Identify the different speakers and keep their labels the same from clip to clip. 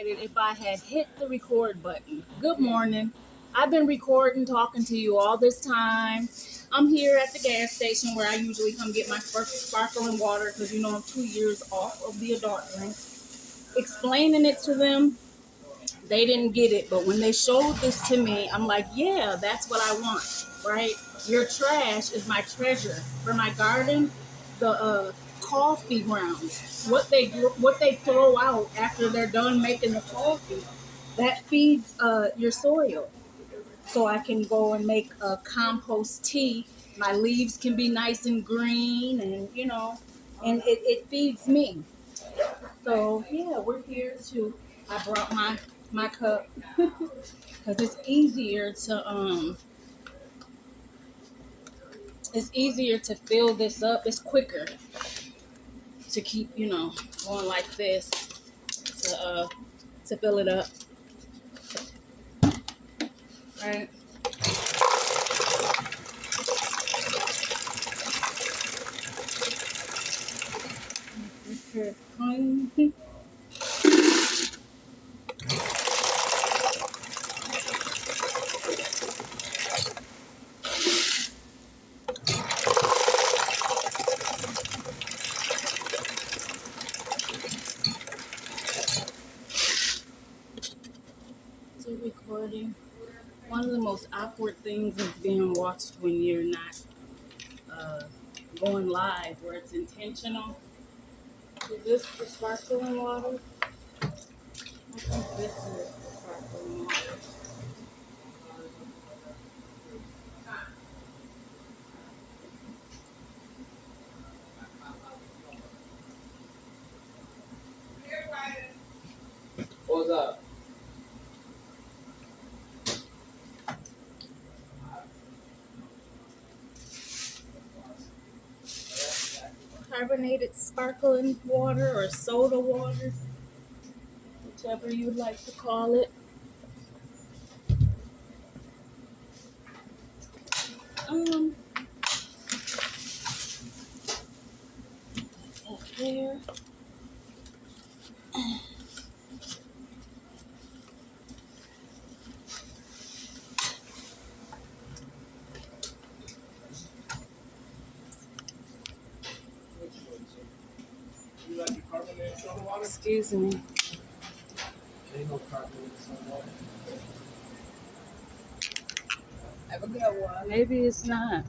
Speaker 1: If I had hit the record button. Good morning. I've been recording, talking to you all this time. I'm here at the gas station where I usually come get my sparkling water because I'm 2 years off of the adult drink. Explaining it to them, they didn't get it. But when they showed this to me, I'm like, yeah, that's what I want, right? Your trash is my treasure. For my garden, the coffee grounds, what they throw out after they're done making the coffee, that feeds your soil. So I can go and make a compost tea. My leaves can be nice and green, and it feeds me. So yeah, we're here to. I brought my cup because it's easier to fill this up. It's quicker to keep going like this to fill it up, right? Okay. So recording. One of the most awkward things is being watched when you're not uh, going live, where it's intentional. Is this the sparkling water? I think this is the sparkling water.
Speaker 2: What's up?
Speaker 1: Carbonated sparkling water or soda water, whichever you'd like to call it. Um, up there.
Speaker 2: You like the carbonated soda water?
Speaker 1: Excuse me.
Speaker 2: Ain't no carbonated soda water.
Speaker 1: Have a good one. Maybe it's not.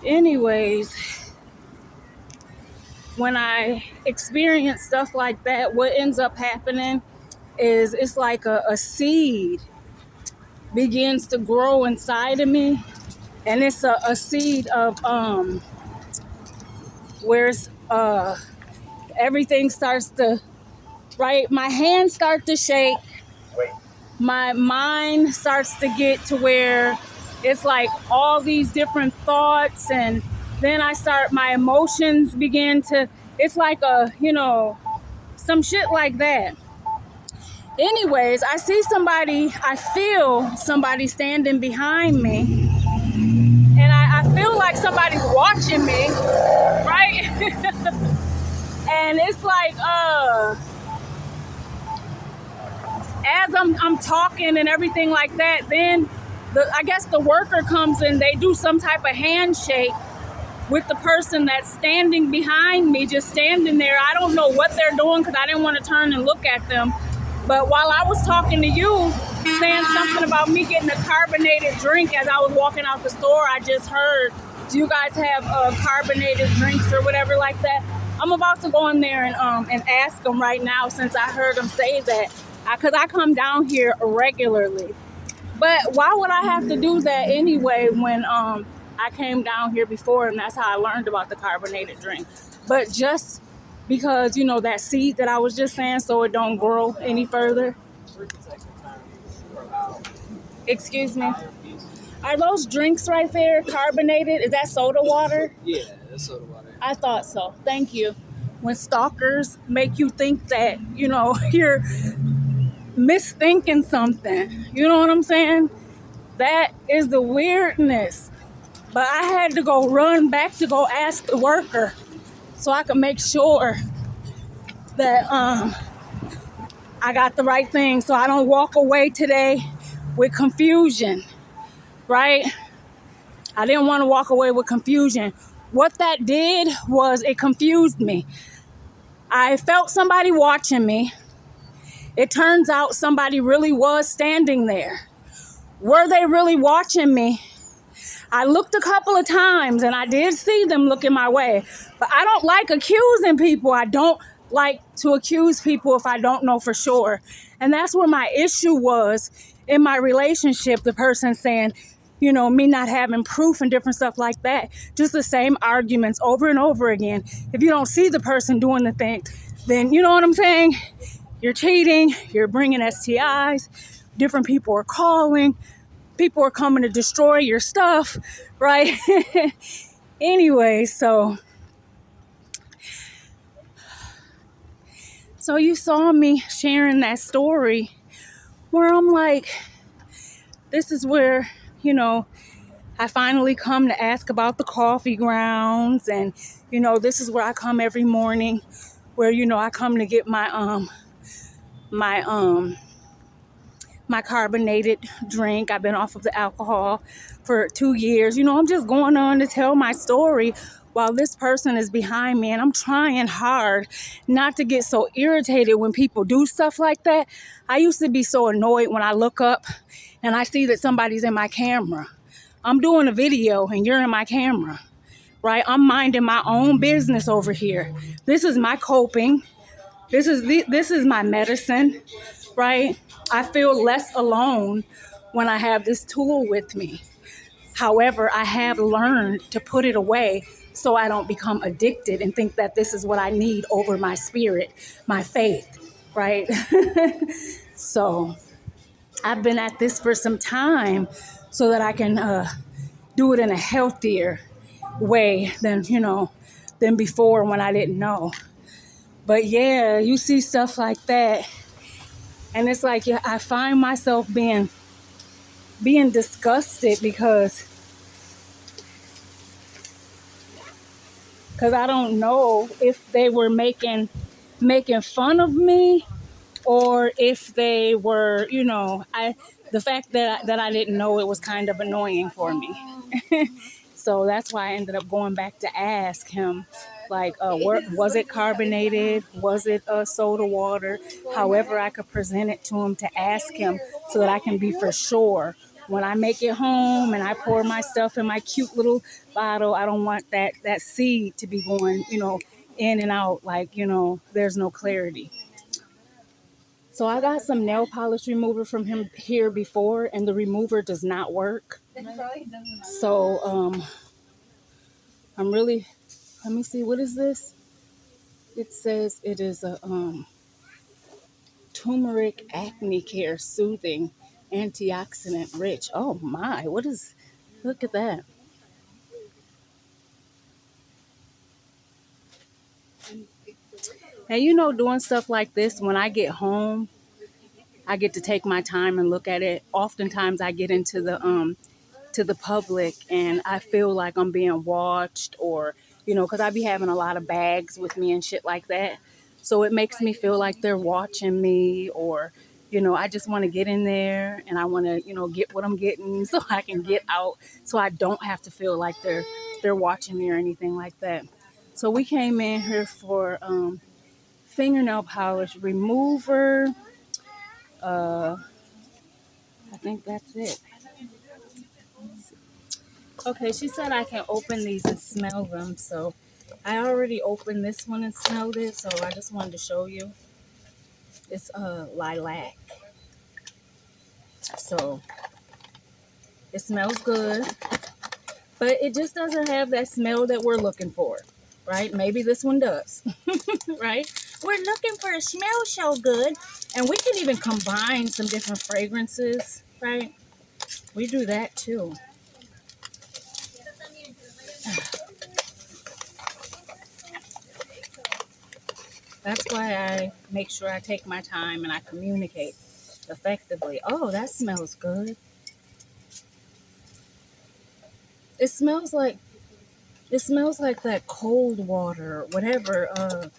Speaker 1: Anyways, when I experience stuff like that, what ends up happening is it's like a seed begins to grow inside of me. And it's a seed of where everything starts to, right? My hands start to shake. My mind starts to get to where it's like all these different thoughts, and then my emotions begin to, it's like some shit like that. Anyways, I feel somebody standing behind me, and I feel like somebody's watching me, right? And it's like, as I'm talking and everything like that, then I guess the worker comes and they do some type of handshake with the person that's standing behind me, just standing there. I don't know what they're doing because I didn't want to turn and look at them. But while I was talking to you, saying something about me getting a carbonated drink as I was walking out the store, I just heard, do you guys have carbonated drinks or whatever like that? I'm about to go in there and ask them right now, since I heard them say that, because I come down here regularly. But why would I have to do that anyway when I came down here before, and that's how I learned about the carbonated drink? But just because, that seed that I was just saying, so it don't grow any further. Excuse me. Are those drinks right there carbonated? Is that soda water?
Speaker 2: Yeah, that's soda water.
Speaker 1: I thought so. Thank you. When stalkers make you think that, you're misthinking something. You know what I'm saying? That is the weirdness. But I had to go run back to go ask the worker so I could make sure that I got the right thing so I don't walk away today with confusion, right? I didn't want to walk away with confusion. What that did was it confused me. I felt somebody watching me. It turns out somebody really was standing there. Were they really watching me? I looked a couple of times and I did see them looking my way, but I don't like accusing people. I don't like to accuse people if I don't know for sure. And that's where my issue was in my relationship. The person saying, you know, me not having proof and different stuff like that. Just the same arguments over and over again. If you don't see the person doing the thing, then you know what I'm saying? You're cheating, you're bringing STIs, different people are calling. People are coming to destroy your stuff, right? Anyway, so you saw me sharing that story where I'm like, this is where, you know, I finally come to ask about the coffee grounds, and, you know, this is where I come every morning where, you know, I come to get my carbonated drink. I've been off of the alcohol for 2 years. You know, I'm just going on to tell my story while this person is behind me. And I'm trying hard not to get so irritated when people do stuff like that. I used to be so annoyed when I look up and I see that somebody's in my camera. I'm doing a video and you're in my camera, right? I'm minding my own business over here. This is my coping. This is my medicine, right? I feel less alone when I have this tool with me. However, I have learned to put it away so I don't become addicted and think that this is what I need over my spirit, my faith, right? So I've been at this for some time so that I can do it in a healthier way than, you know, than before when I didn't know. But yeah, you see stuff like that. And it's like, yeah, I find myself being disgusted because I don't know if they were making fun of me or if they were, you know, the fact that I didn't know it was kind of annoying for me. So that's why I ended up going back to ask him, like, was it carbonated? Was it soda water? However I could present it to him, to ask him so that I can be for sure. When I make it home and I pour my stuff in my cute little bottle, I don't want that seed to be going, you know, in and out like, you know, there's no clarity. So I got some nail polish remover from him here before, and the remover does not work. So I'm really, let me see, what is this? It says it is a turmeric acne care soothing, antioxidant rich. Oh my, look at that. And you know, doing stuff like this, when I get home, I get to take my time and look at it. Oftentimes I get into to the public and I feel like I'm being watched, or, you know, because I be having a lot of bags with me and shit like that. So it makes me feel like they're watching me, or, you know, I just want to get in there and I want to, you know, get what I'm getting so I can get out, so I don't have to feel like they're watching me or anything like that. So we came in here for fingernail polish remover. I think that's it. Okay, she said I can open these and smell them. So I already opened this one and smelled it. So I just wanted to show you. It's lilac. So it smells good, but it just doesn't have that smell that we're looking for, right? Maybe this one does, right? We're looking for a smell so good. And we can even combine some different fragrances, right? We do that too. That's why I make sure I take my time and I communicate effectively. Oh, that smells good. It smells like that cold water, whatever.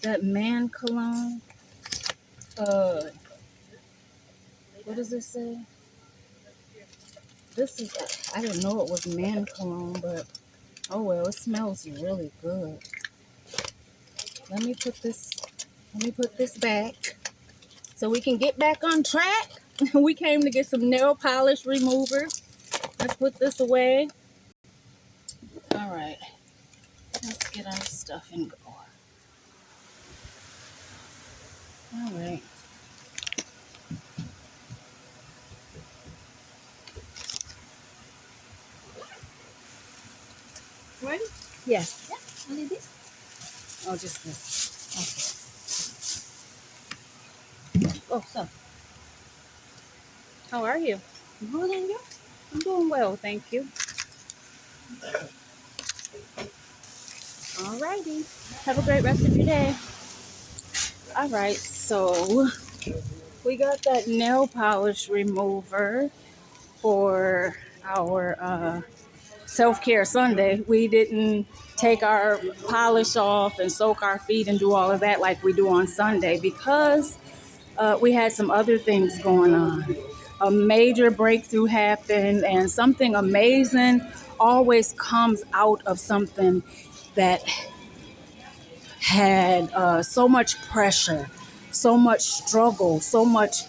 Speaker 1: that man cologne. What does this say? This is, I didn't know it was man cologne, but oh well, it smells really good. Let me put this back so we can get back on track. We came to get some nail polish remover. Let's put this away. All right, let's get our stuff and go. All right.
Speaker 3: Ready?
Speaker 1: Yes.
Speaker 3: Yeah. Only this?
Speaker 1: Oh, just this. Okay. Oh, so how are you?
Speaker 3: Good, and you?
Speaker 1: I'm doing well, thank you. Alrighty. Have a great rest of your day. All right, so we got that nail polish remover for our self-care Sunday. We didn't take our polish off and soak our feet and do all of that like we do on Sunday because we had some other things going on. A major breakthrough happened, and something amazing always comes out of something that had so much pressure, so much struggle, so much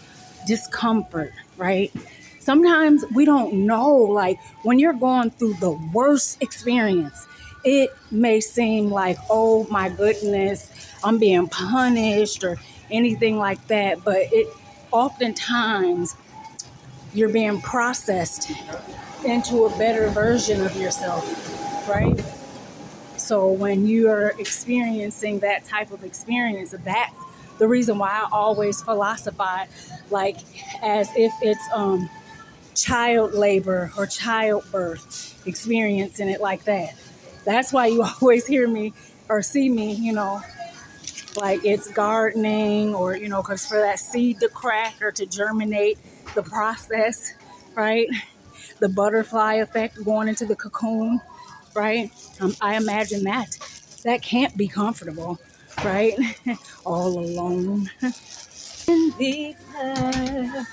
Speaker 1: discomfort, right? Sometimes we don't know, like when you're going through the worst experience, it may seem like, oh my goodness, I'm being punished or anything like that. But it oftentimes you're being processed into a better version of yourself, right? So when you're experiencing that type of experience, that's the reason why I always philosophize like as if it's child labor or childbirth, experiencing it like that. That's why you always hear me or see me, like it's gardening or, because for that seed to crack or to germinate, the process, right? The butterfly effect going into the cocoon, right? I imagine that can't be comfortable, right? All alone in the past.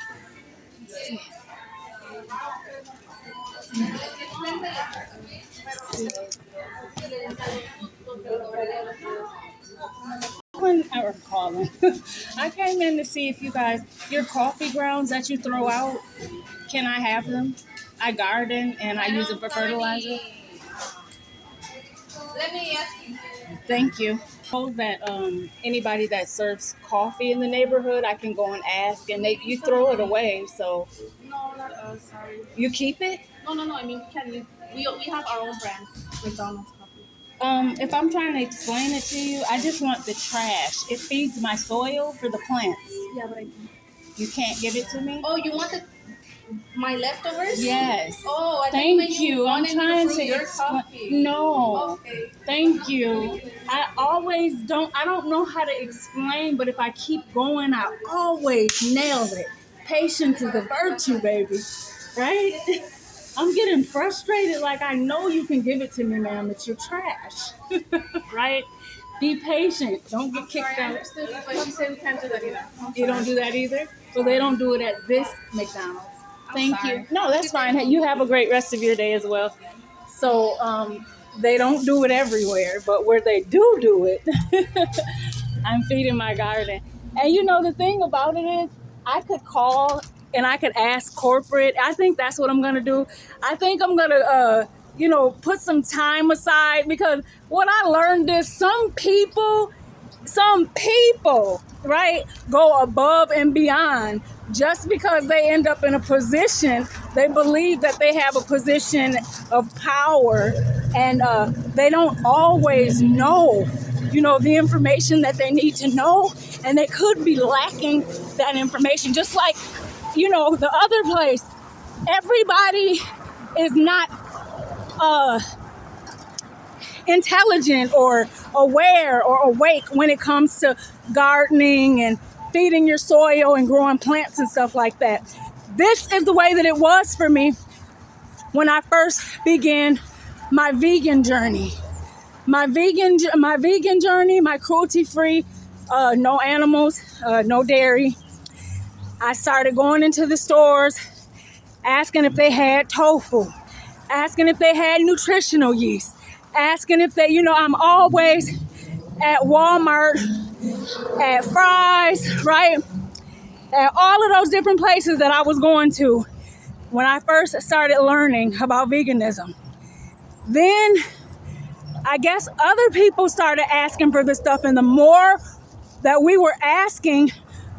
Speaker 1: Calling. I came in to see if you guys, your coffee grounds that you throw out, can I have them? I garden and I use it for fertilizer.
Speaker 3: Let me ask you.
Speaker 1: Thank you. Told that anybody that serves coffee in the neighborhood, I can go and ask, and you throw it away. So
Speaker 3: No, not us. Sorry.
Speaker 1: you keep it.
Speaker 3: No. I mean, we have our own brand, McDonald's coffee.
Speaker 1: If I'm trying to explain it to you, I just want the trash. It feeds my soil for the plants.
Speaker 3: Yeah, but
Speaker 1: You can't give it to me?
Speaker 3: Oh, you want my leftovers?
Speaker 1: Yes.
Speaker 3: Oh, I
Speaker 1: Thank you. I'm trying to
Speaker 3: your
Speaker 1: explain.
Speaker 3: coffee.
Speaker 1: No.
Speaker 3: Okay.
Speaker 1: Thank you. I don't know how to explain, but if I keep going, I always nail it. Patience is a virtue, baby. Right? I'm getting frustrated. Like, I know you can give it to me, ma'am. It's your trash. Right? Be patient. Don't get kicked
Speaker 3: I
Speaker 1: out.
Speaker 3: understood, but she said we can't do that either.
Speaker 1: You don't do that either? So they don't do it at this McDonald's. Thank you.
Speaker 3: sorry.
Speaker 1: No, that's fine. Hey, you have a great rest of your day as well. So they don't do it everywhere, but where they do it, I'm feeding my garden. And the thing about it is, I could call and I could ask corporate. I think that's what I'm gonna do. I think I'm gonna put some time aside, because what I learned is some people, right, go above and beyond just because they end up in a position. They believe that they have a position of power, and they don't always know, the information that they need to know, and they could be lacking that information. Just like, the other place, everybody is not intelligent or aware or awake when it comes to gardening and feeding your soil and growing plants and stuff like that. This is the way that it was for me when I first began my vegan journey. my vegan journey, my cruelty-free, no animals, no dairy. I started going into the stores, asking if they had tofu, asking if they had nutritional yeast, asking if they, I'm always at Walmart, at Fry's, right? At all of those different places that I was going to when I first started learning about veganism. Then I guess other people started asking for this stuff, and the more that we were asking,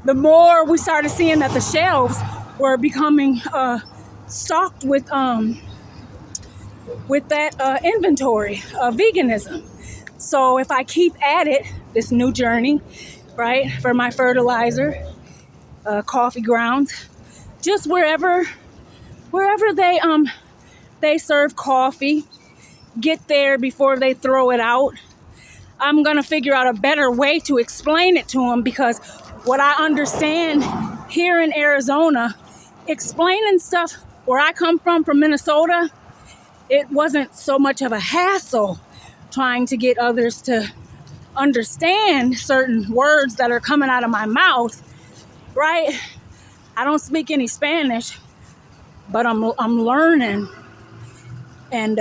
Speaker 1: the more we started seeing that the shelves were becoming stocked with that inventory of veganism. So if I keep at it, this new journey, right, for my fertilizer, coffee grounds, just wherever they serve coffee, get there before they throw it out. I'm gonna figure out a better way to explain it to them, because what I understand here in Arizona, explaining stuff where I come from Minnesota, it wasn't so much of a hassle trying to get others to understand certain words that are coming out of my mouth, right? I don't speak any Spanish, but I'm learning, and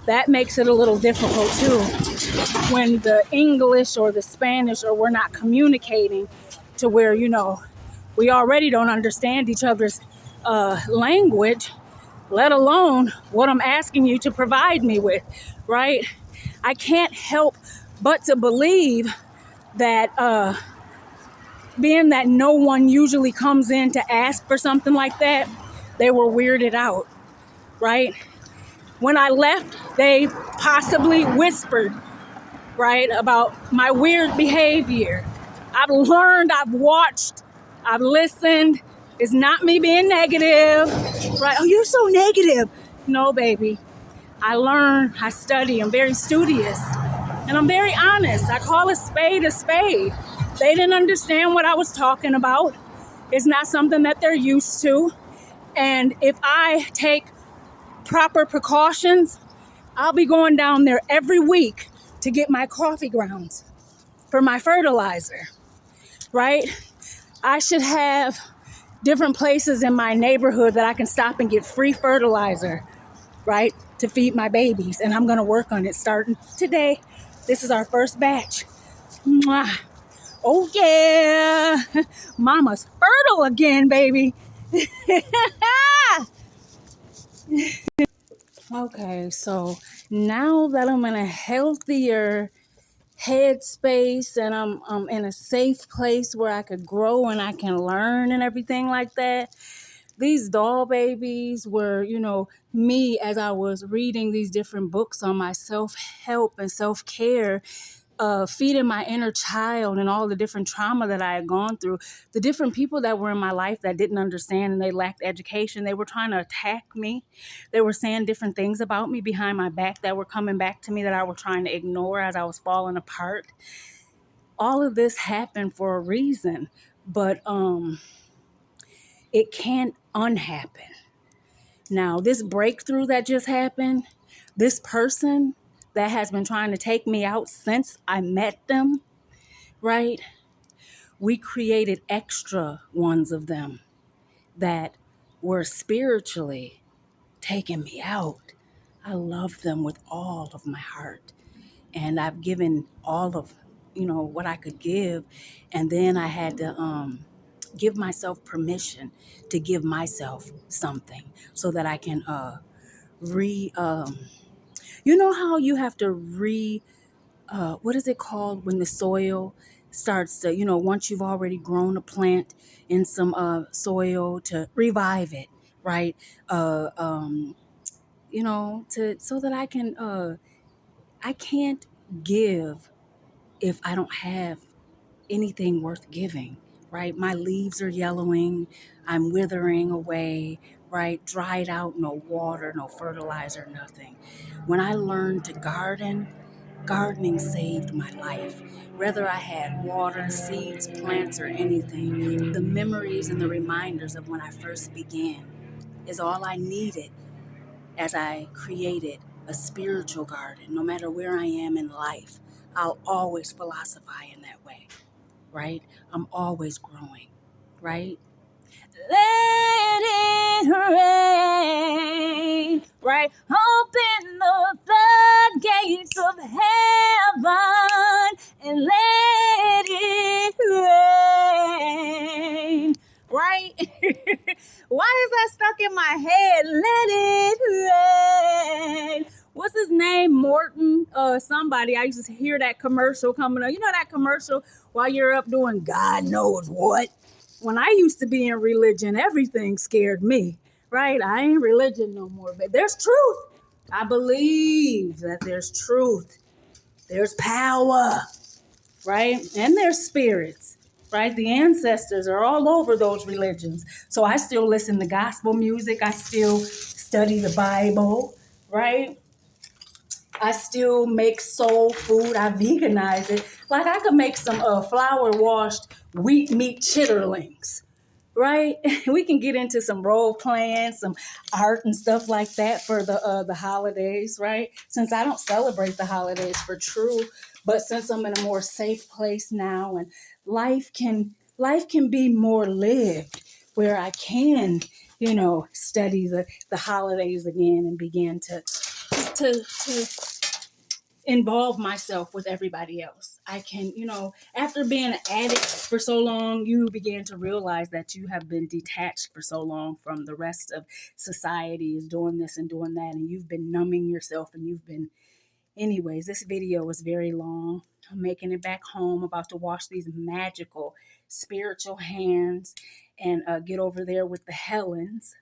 Speaker 1: that makes it a little difficult too, when the English or the Spanish, or we're not communicating to where, we already don't understand each other's language, let alone what I'm asking you to provide me with, right? I can't help but to believe that being that no one usually comes in to ask for something like that, they were weirded out, right? When I left, they possibly whispered, right, about my weird behavior. I've learned, I've watched, I've listened. It's not me being negative, right? Oh, you're so negative. No, baby. I learn, I study, I'm very studious, and I'm very honest. I call a spade a spade. They didn't understand what I was talking about. It's not something that they're used to. And if I take proper precautions, I'll be going down there every week to get my coffee grounds for my fertilizer, right? I should have different places in my neighborhood that I can stop and get free fertilizer, right, to feed my babies. And I'm going to work on it starting today. This is our first batch. Mwah. Oh, yeah. Mama's fertile again, baby. Okay, so now that I'm in a healthier headspace and I'm in a safe place where I could grow and I can learn and everything like that, these doll babies were, me as I was reading these different books on my self-help and self-care, feeding my inner child and all the different trauma that I had gone through, the different people that were in my life that didn't understand and they lacked education. They were trying to attack me. They were saying different things about me behind my back that were coming back to me that I was trying to ignore as I was falling apart. All of this happened for a reason, but it can't unhappen. Now, this breakthrough that just happened, this person that has been trying to take me out since I met them, right? We created extra ones of them that were spiritually taking me out. I love them with all of my heart. And I've given all of, what I could give. And then I had to give myself permission to give myself something so that I can you know how you have to what is it called when the soil starts to, once you've already grown a plant in some soil, to revive it, right? So that I can't give if I don't have anything worth giving, right? My leaves are yellowing, I'm withering away, right? Dried out, no water, no fertilizer, nothing. When I learned to gardening saved my life. Whether I had water, seeds, plants, or anything, the memories and the reminders of when I first began is all I needed as I created a spiritual garden. No matter where I am in life, I'll always philosophize in that way, right? I'm always growing, right? Let it rain, right? Open the floodgates of heaven and let it rain, right? Why is that stuck in my head? Let it rain. What's his name? Morton, somebody. I used to hear that commercial coming up. You know that commercial while you're up doing God knows what? When I used to be in religion, everything scared me, right? I ain't religion no more, but there's truth. I believe that there's truth. There's power, right? And there's spirits, right? The ancestors are all over those religions. So I still listen to gospel music. I still study the Bible, right? I still make soul food. I veganize it. Like I could make some flour washed wheat meat chitterlings, right? We can get into some role playing, some art and stuff like that for the holidays, right? Since I don't celebrate the holidays for true, but since I'm in a more safe place now and life can be more lived where I can, study the holidays again and begin to involve myself with everybody else. I can, after being an addict for so long, you begin to realize that you have been detached for so long from the rest of society is doing this and doing that, and you've been numbing yourself and you've been, anyways, this video was very long. I'm making it back home, about to wash these magical spiritual hands and get over there with the Helens.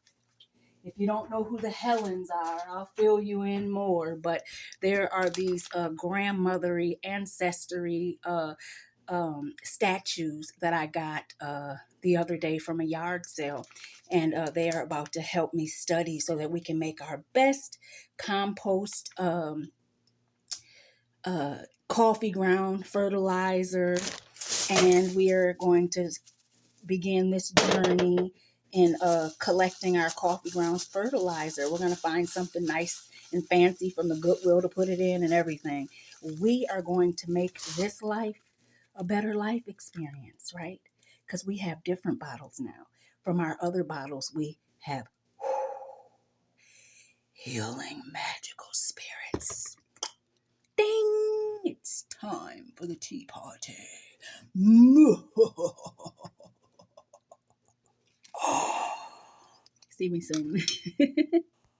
Speaker 1: If you don't know who the Helens are, I'll fill you in more. But there are these grandmothery, ancestry statues that I got the other day from a yard sale. And they are about to help me study so that we can make our best compost coffee ground fertilizer. And we are going to begin this journey in collecting our coffee grounds fertilizer. We're going to find something nice and fancy from the Goodwill to put it in and everything. We are going to make this life a better life experience, right? Because we have different bottles now. From our other bottles, we have healing magical spirits. Ding! It's time for the tea party. See me soon.